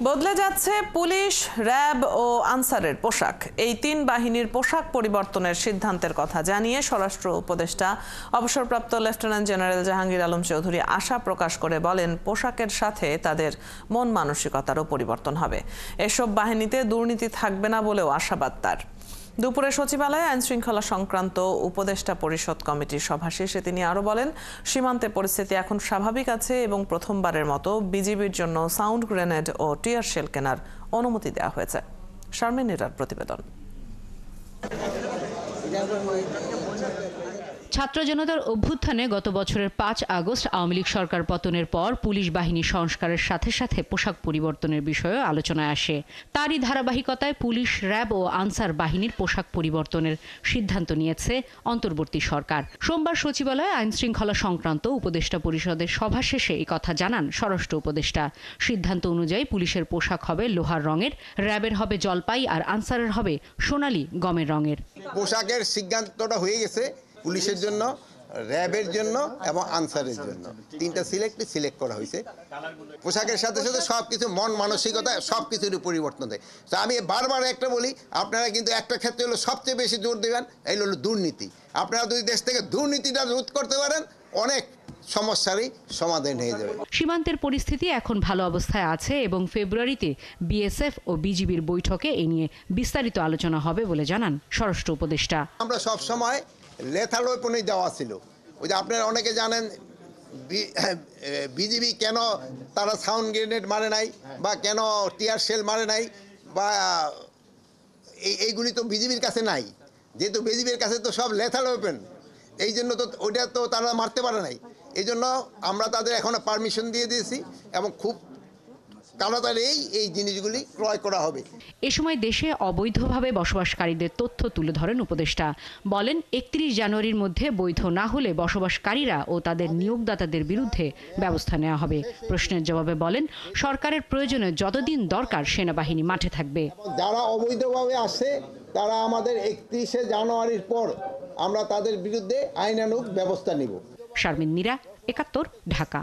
বদলে যাচ্ছে police, RAB ও আনসারের পোশাক। এই তিন বাহিনীর পোশাক পরিবর্তনের সিদ্ধান্তের কথা জানিয়ে স্বরাষ্ট্র উপদেষ্টা অবসরপ্রাপ্ত লেফটেন্যান্ট জেনারেল জাহাঙ্গীর আলম চৌধুরী আশা প্রকাশ করে বলেন, পোশাকের সাথে তাদের মন মানসিকতারও পরিবর্তন হবে। এসব বাহিনীতে দুর্নীতি থাকবে না বলেও আশাবাদ তার। দুপুরে সচিবালয়ে আইনশৃঙ্খলা সংক্রান্ত উপদেষ্টা পরিষদ কমিটির সভা শেষে তিনি আরও বলেন, সীমান্তে পরিস্থিতি এখন স্বাভাবিক আছে এবং প্রথমবারের মতো বিজিবির জন্য সাউন্ড গ্রেনেড ও টিয়ার শেল কেনার অনুমতি দেওয়া হয়েছে। শারমিন নিরার প্রতিবেদন। ছাত্র জনতার অভ্যুত্থানে গত বছরের ৫ আগস্ট আওয়ামী লীগ সরকার পতনের পর পুলিশ বাহিনী সংস্কারের সাথে সাথে পোশাক পরিবর্তনের বিষয়েও আলোচনায় আসে। তারই ধারাবাহিকতায় পুলিশ, র্যাব ও আনসার বাহিনীর পোশাক পরিবর্তনের সিদ্ধান্ত নিয়েছে অন্তর্বর্তী সরকার। সোমবার সচিবালয়ে আইনশৃঙ্খলা সংক্রান্ত উপদেষ্টা পরিষদের সভা শেষে এই কথা জানান স্বরাষ্ট্র উপদেষ্টা। সিদ্ধান্ত অনুযায়ী পুলিশের পোশাক হবে লোহার রঙের, র্যাবের হবে জলপাই আর আনসারের হবে সোনালী গমের রঙের। পোশাকের সিদ্ধান্তটা হয়ে গেছে পুলিশের জন্য, র্যাবের জন্য এবং আনসারের জন্য। তিনটা সিলেক্ট করা হয়েছে। পোশাকের সাথে সাথে সবকিছু মন মানসিকতা সবকিছুরই পরিবর্তন দেয়। তো আমি বারবার একটা বলি, আপনারা কিন্তু একটা ক্ষেত্রে হলো সবচেয়ে বেশি জোর দেবেন, এই হলো দুর্নীতি। আপনারা যদি দেশ থেকে দুর্নীতিটা রোধ করতে পারেন, অনেক সমস্যারই সমাধান হয়ে যাবে। সীমান্তের পরিস্থিতি এখন ভালো অবস্থায় আছে এবং ফেব্রুয়ারিতে বিএসএফ ও বিজিবির বৈঠকে এ নিয়ে বিস্তারিত আলোচনা হবে বলে জানান স্বরাষ্ট্র উপদেষ্টা। আমরা সব সময় লেথাল ওয়েপনই দেওয়া ছিল। ওই যে আপনারা অনেকে জানেন বিজিবি কেন তারা সাউন্ড গ্রেনেড মারে নাই বা কেন টিয়ার শেল মারে নাই, বা এইগুলি তো বিজিবির কাছে নাই। যেহেতু বিজিবির কাছে তো সব লেথাল ওয়েপন, এই জন্য তো ওইটা তো তারা মারতে পারে নাই। এই জন্য আমরা তাদের এখনো পারমিশন দিয়ে দিয়েছি এবং খুব তাড়াতাড়ি এই জিনিসগুলি ক্রয় করা হবে। এ সময় দেশে অবৈধভাবে বসবাসকারীদের তথ্য তুলে ধরেন উপদেষ্টা। বলেন, ৩১ জানুয়ারির মধ্যে বৈধ না হলে বসবাসকারীরা ও তাদের নিয়োগদাতাদের বিরুদ্ধে ব্যবস্থা নেওয়া হবে। প্রশ্নের জবাবে বলেন, সরকারের প্রয়োজনে যতদিন দরকার সেনাবাহিনী মাঠে থাকবে। যারা অবৈধভাবে আসে তারা আমাদের ৩১শে জানুয়ারির পর আমরা তাদের বিরুদ্ধে আইনানুগ ব্যবস্থা নিব। শারমিন মীরা, ৭১, ঢাকা।